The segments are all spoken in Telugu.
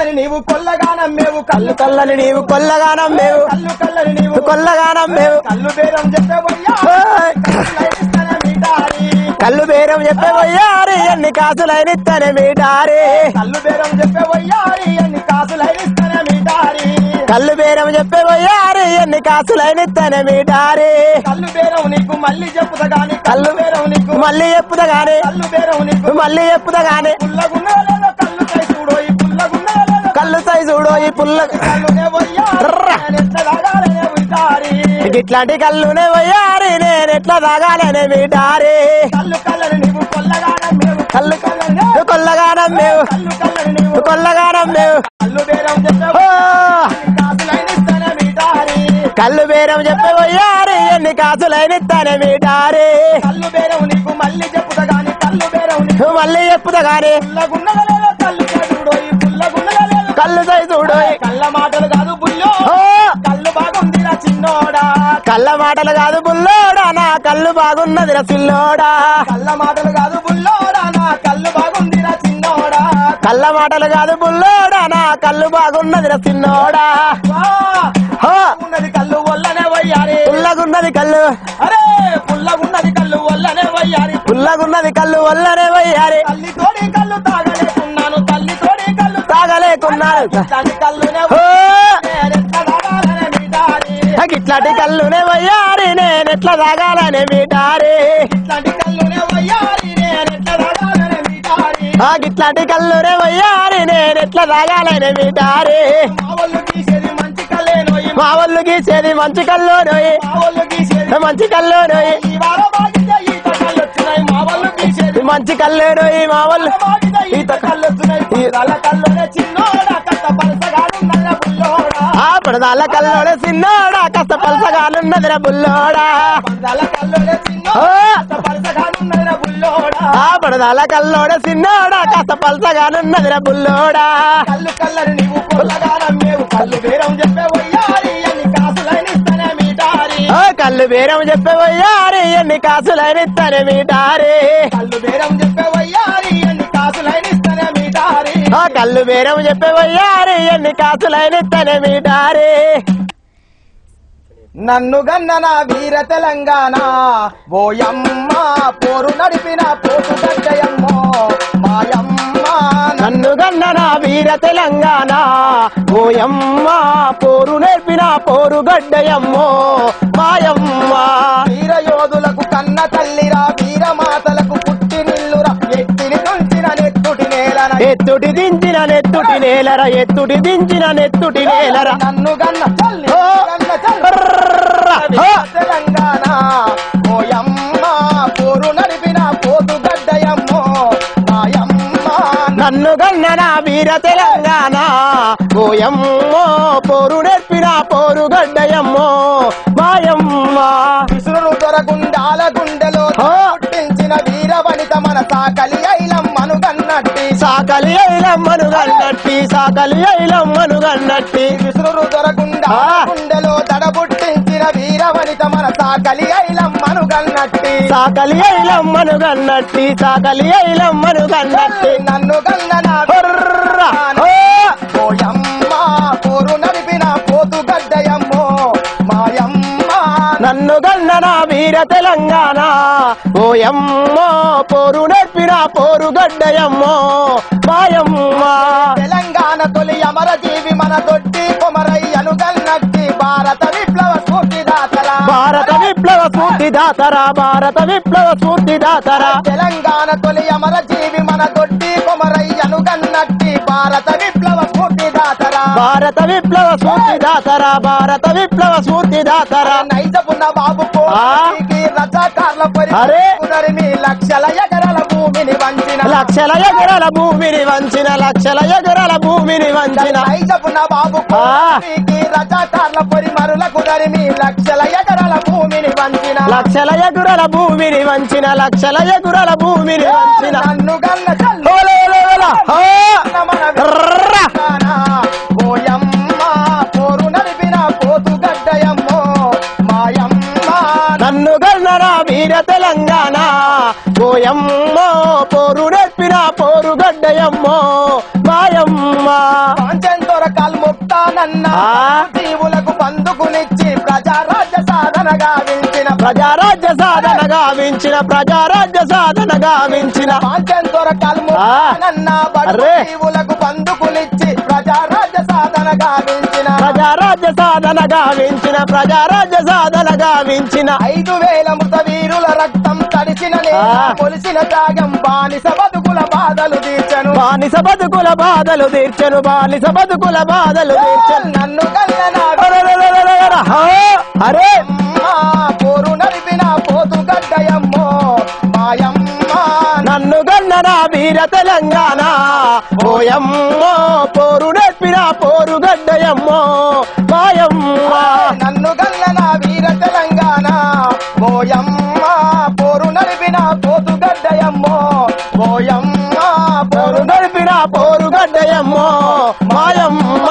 కల్లని నీవు కొల్లగానం మేవు కళ్ళు కల్లని నీవు కొల్లగానం మేవు కళ్ళు కల్లని నీవు కొల్లగానం మేవు కళ్ళు బేరం చెప్పబోయ్యా కళ్ళు బేరం చెప్పబోయారు ఎన్ని కాసులైనిస్తానే మీటారి కళ్ళు బేరం చెప్పబోయ్యారు ఎన్ని కాసులైనిస్తానే మీటారి కళ్ళు బేరం చెప్పబోయారు ఎన్ని కాసులైనిస్తానే మీటారి కళ్ళు బేరం నీకు మళ్ళీ చెప్పుతా గాని కళ్ళు బేరం నీకు మళ్ళీ చెప్పుదా గాని కళ్ళు బేరం నీకు మళ్ళీ చెప్పుదా గాని పుల్లగున్నా లేదో కళ్ళు కై చూడో ఈ పుల్లగున్నా లేదో కళ్ళు సై చూడో ఈ పుల్ల కళ్ళునే పోయ్యారు ఎట్లా తాగాలనే విటారి ఇట్లాంటి కళ్ళునే పోయారు నేను ఎట్లా తాగాలనే మీటారి కళ్ళు కళ్ళని నీవు కొల్లగానం మేవు కళ్ళు కళ్ళని కొల్లగానం మేవు కళ్ళు కళ్ళని నీవు కొల్లగానం మేవు కళ్ళు బేరం చెప్పబోయ్యారు కాసులైనిస్తానే మీటారి కళ్ళు బేరం చెప్పబోయారు ఎన్ని కాసులైనిస్తానే మీటారి కళ్ళు బేరం నీకు మళ్ళీ చెప్పుతా గాని కళ్ళు బేరం నీకు మళ్ళీ చెప్పుదా గాని పుల్లగున్నదా లేదో కళ్ళు కై చూడో ఈ పుల్లగున్నదా లేదో కళ్ళు సై చూడో కళ్ళ మాటలు కాదు బుల్లో కళ్ళు బాగుందిరా చిన్నోడా కళ్ళ మాటలు కాదు బుల్లోడా నా కళ్ళు బాగున్నది రసిల్లోడా కళ్ళ మాటలు కాదు బుల్లోడా నా కళ్ళు బాగుందిరా చిన్నోడా కళ్ళ మాటలు కాదు బుల్లోడా నా కళ్ళు బాగున్నది రసిల్లోడా ఉన్నది కళ్ళు వల్లనే వయ్యారి పుల్లగున్నది కళ్ళు అరే పుల్లగున్నది కళ్ళు వల్లనే వయ్యారి పుల్లగున్నది కళ్ళు వల్లనే వయ్యారి తల్లి తోడి కళ్ళు తాగలేకున్నాను తల్లి తోడి కళ్ళు తాగలేకున్నాను ఇట్లాంటి కళ్ళునే నేనెట్లా తాగాలనే మీటారి ఇట్లాంటి కళ్ళునే వయ్యారి నేనెట్లా తాగాలనే మీటారి ఇట్లాంటి కళ్ళునే వయ్యారి నేనెట్లా తాగాలనే మీటారి ఇట్లాంటి కళ్ళునే వయ్యారి నేనెట్లా తాగాలనే మీటారి మా వాళ్ళు గీసేది మంచి కళ్ళేనోయి మా వాళ్ళు గీసేది మంచి కళ్ళునోయి మా వాళ్ళు గీసేది మంచి కళ్ళునోయి ఈ వారం బాగితే ఈత కళ్ళు వచ్చినాయి మా వాళ్ళు గీసేది మంచి కళ్ళునోయి మా వాళ్ళు బాగితే ఈత కళ్ళు వచ్చినాయి వాళ్ళ కళ్ళునే చిన్నోడా కట్ట పలసగాడున్నద బుల్లోడా పడదాల కల్లోనే చిన్నోడా కాస్త పలసగానున్నదిరా బుల్లోడా వాళ్ళ కళ్ళునే చిన్నోడా కట్ట పలసగాడున్నద బుల్లోడా పడదాల కల్లోనే చిన్నోడా కాస్త పలసగానున్నదిరా బుల్లోడా కళ్ళు కళ్ళని నీవు కొల్లగానం మేవు కళ్ళు బేరం చెప్పే వయ్యారి అని కాసులైనిస్తానే మీటారి కళ్ళు బేరం చెప్పబోయారు ఎన్ని కాసులైనిస్తానే మీటారి కళ్ళు బేరం చెప్పే వయ్యారి అని కాసులైనిస్తానే మీటారి కళ్ళు బేరం చెప్పబోయారు ఎన్ని కాసులైనిస్తానే మీటారి నన్ను గన్న నా వీర తెలంగాణ ఓయమ్మ పోరు నడిపిన పోటు గడ్డయమ్మో మాయమ్మ నన్ను గన్న నా వీర తెలంగాణ ఓయమ్మ పోరు నేర్పిన పోరు గడ్డయమ్మో మాయమ్మ వీర యోధులకు కన్న తల్లిరా వీర మాతలకు పుట్టి నిల్లురా ఎత్తిని తుంచిన నెత్తుటి నేలన ఎత్తుటి దించిన నెత్తుటి నేలరా ఎత్తుటి దించిన నెత్తుటి నేలరా నన్ను గన్న చల్లి గన్న చల్లి తెలంగాణ ఓయమ్మ పోరు నడిపిన పోటు గడ్డయమ్మో మాయమ్మ నన్ను గన్న నా వీర తెలంగాణ ఓయమ్మో పోరు నేర్పిన పోరు గడ్డయమ్మో మాయమ్మ విసురును దొరగుండాల గుండెలో పుట్టించిన వీర వనిత మన సాకలి ఐలమ్మను గన్నట్టి సాకలి ఐలమ్మను గన్నట్టి సాకలి ఐలమ్మను గన్నట్టి విసురును దొరగుండాల గుండెలో దడబుట్టించిన వీర వనిత మన సాకలి ఐలమ్మను గన్నట్టి సాకలి ఐలమ్మను గన్నట్టి సాకలి ఐలమ్మను గన్నట్టి నన్ను గన్న నా ఓయమ్మ పోరు నడిపిన పోతు గడ్డయమ్మో మాయమ్మ నన్ను గన్న నా వీర తెలంగాణ ఓయమ్మో పోరు నేర్పిన పోరు గడ్డయమ్మో మాయమ్మ తెలంగాణ తొలి అమర జీవి మన దొడ్డి కొమరయ్యను గన్నట్టి భారత విప్లవ స్ఫూర్తిదాతరా భారత విప్లవ స్ఫూర్తిదాతరా భారత విప్లవ స్ఫూర్తిదాతరా తెలంగాణ తొలి అమర జీవి మన దొడ్డి కొమరయ్యను గన్నట్టి భారత విప్లవ స్ఫూర్తిదాతరా భారత విప్లవ స్ఫూర్తిదాతరా భారత విప్లవ స్ఫూర్తిదాతరా నైజపున్న బాబు కోటికి రజాకార్ల పరిమి లక్షల ఎకరాల భూమిని వంచిన లక్షల ఎకరాల భూమిని వంచిన లక్షల ఎకరాల భూమిని వంచిన నైజపున్న బాబు కోటికి రజాకార్ల పరిమరులకు దరిమి లక్షల ఎకరాల భూమిని వంచిన లక్షల ఎకరాల భూమిని వంచిన లక్షల ఎకరాల భూమిని వంచిన నన్ను గన్న ఓయమ్మ పోరు నడిపిన పోతు గడ్డయమ్మో మాయమ్మ నన్ను గన్నరా వీర తెలంగాణ ఓయమ్మో పోరు నేర్పిన పోరు గడ్డయమ్మో మాయమ్మ నన్న జీవులకు పందుకునిచ్చి ప్రజారాజ్య సాధన గావించిన ప్రజారాజ్య సాధన గావించిన ప్రజారాజ్య సాధన గావించిన పాంచంతొర కల్ము నన్న జీవులకు పందుకునిచ్చి ప్రజారాజ్య సాధన గావించిన ప్రజారాజ్య సాధన గావించిన ప్రజారాజ్య సాధన గావించిన 5,000 మృత వీరుల రక్తం తడిసిన కొలిసిన త్యాగం బానిస బతుకుల బాధలు తీర్చను బానిస బతుకుల బాధలు తీర్చను బానిస బతుకుల బాధలు తీర్చను నన్ను కల్లనా అరే పోరు నడిపిన పోతు గడ్డయమ్మో మాయమ్మ నన్ను గన్ననా వీర తెలంగాణ ఓయమ్మో పోరు నడిపిన పోరు గడ్డయమ్మో మాయమ్మ నన్ను గల్లనా వీర తెలంగాణ ఓయమ్మ పోరు నడిపిన పోతు గడ్డయమ్మో ఓయమ్మ పోరు నడిపిన పోరు గడ్డయమ్మో మాయమ్మ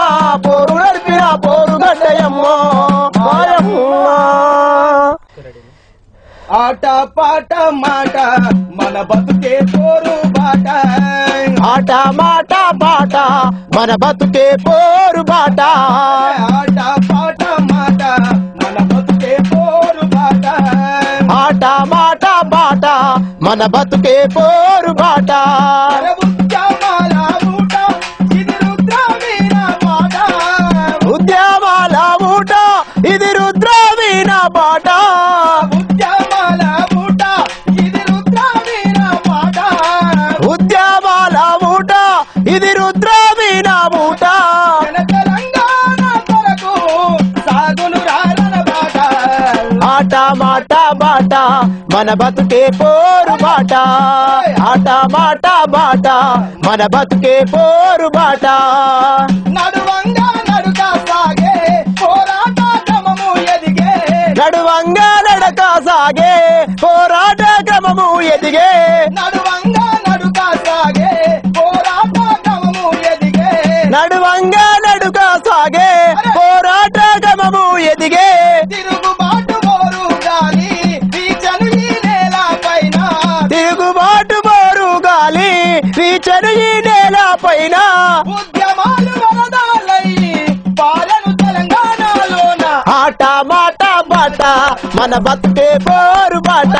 పోరు నడిపిన పోరు గడ్డయమ్మో మాయమ్మ ఆట పాట మాట మన బతుకే పోరు బాట ఆట మాట పాట మన బతుకే పోరు బాట ఆట పాట మాట మన బతుకే పోరు బాట ఆట మాట బాట మన బతుకే పోరు బాట ఉద్యమాల ఊట ఇది రుద్రవీణ పాట ఉద్యమాల ఊట ఇది రుద్రవీణ పాట ఉద్యమాల ఊట ఇది రుద్రవీణ పాట ఉద్యమాల ఊట ఇది రుద్రవీణ ఊట తెలంగాణ కొరకు సాగును రారన బాట ఆట మాట బాట మన బతుకే పోరు బాట ఆట మాట బాట మన బతుకే పోరు బాట నడువంగా నడుక సాగే పోరాట క్రమము ఎదిగే నడువంగా నడక సాగే పోరాట క్రమము ఎదిగే నడువంగా నడుక సాగే పోరాట క్రమము ఎదిగే నడువంగా నడుక సాగే పోరాట క్రమము ఎదిగే తిరుగుబాటు మోరు గాలి వీచను ఈ నేల పైన తిరుగుబాటు మోరు గాలి వీచను ఈ నేల పైన ఉద్యమాలు వరదాలై పాలన తెలంగాణలోన ఆట మాట బాట మన బతుకే పోరు బాట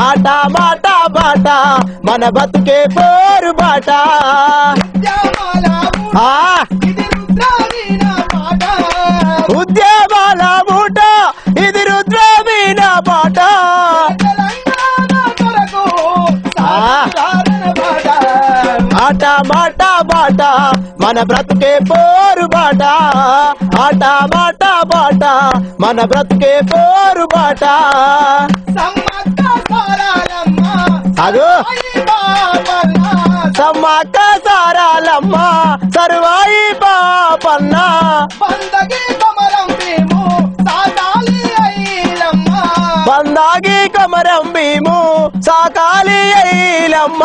ఆట మాట బాట మన బతుకే పోరు బాట ఉద్యమాల ఇది రుద్రవీణ పాట ఉద్యమాల మూట ఇది రుద్రవీణ పాట తెలంగాణ కొరకు సాగును బాట ఆట మాట బాట మన బ్రతుకే పోరు బాట ఆట మాట బాట మన బ్రతుకే పోరు బాట సమ్మక్క సారాలమ్మ అదో బాపన్న సమ్మక్క సారాలమ్మ సర్వాయి పాపన్న బందగి కొమరం భీము సాగాలి ఐలమ్మ బందాగి కమరం భీము సాకాలి ఐలమ్మ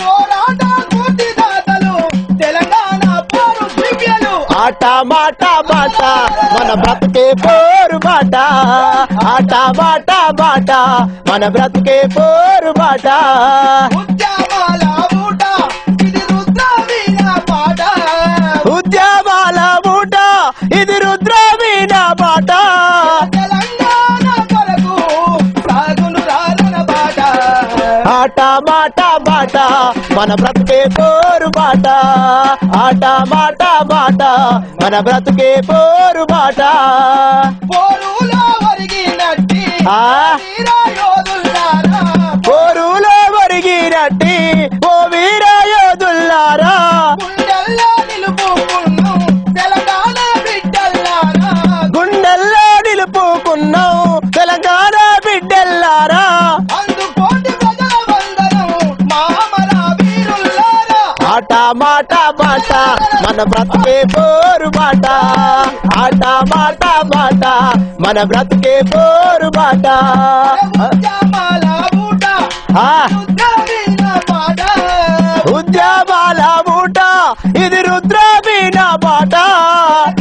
పోరాట స్ఫూర్తిదాతలు తెలంగాణ పోరు దివ్యలు ఆట మాట బాట మన బ్రతుకే పోరు బాట ఆట మాట బాట మన బ్రతుకే పోరు బాట ఉద్యమాల ఊట ఇది రుద్రవీణ పాట ఉద్యమాల మూట ఇది రుద్రవీణ పాట తెలంగాణ కొరకు సాగును రారన బాట ఆట మాట బాట మన బ్రతుకే పోరు బాట ఆట మాట బాట మన బ్రతుకే పోరు బాట పోరులో ఒరిగినట్టి వీర యోధులారా పోరులో ఒరిగినట్టి ఓ వీర యోధుల్లారా గుండెల్లో నిలుపుకున్నాం తెలంగాణ బిడ్డలారా గుండెల్లో నిలుపుకున్నాం తెలంగాణ బిడ్డల్లారా అందుకోటి ప్రజల వందనం మా అమర వీరుల్లారా ఆట మాట బాట మన బ్రతుకే పోరు బాట ఆట మాట బాట మన బ్రతుకే పోరు బాట ఉద్యమాల ఊట రుద్రవీణ పాట ఉద్యమాల మూట ఇది రుద్రవీణ పాట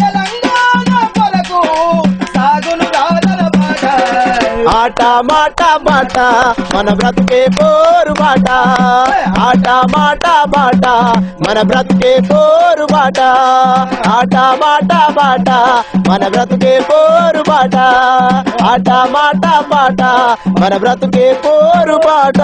తెలంగాణ కొరకు సాగును రారన బాట ఆట మాట బాట మన బ్రతుకే పోరు బాట ఆట మాట బాట మన బ్రతుకే పోరు బాట ఆట మాట బాట మన బ్రతుకే పోరు బాట ఆట మాట బాట మన బ్రతుకే పోరు బాట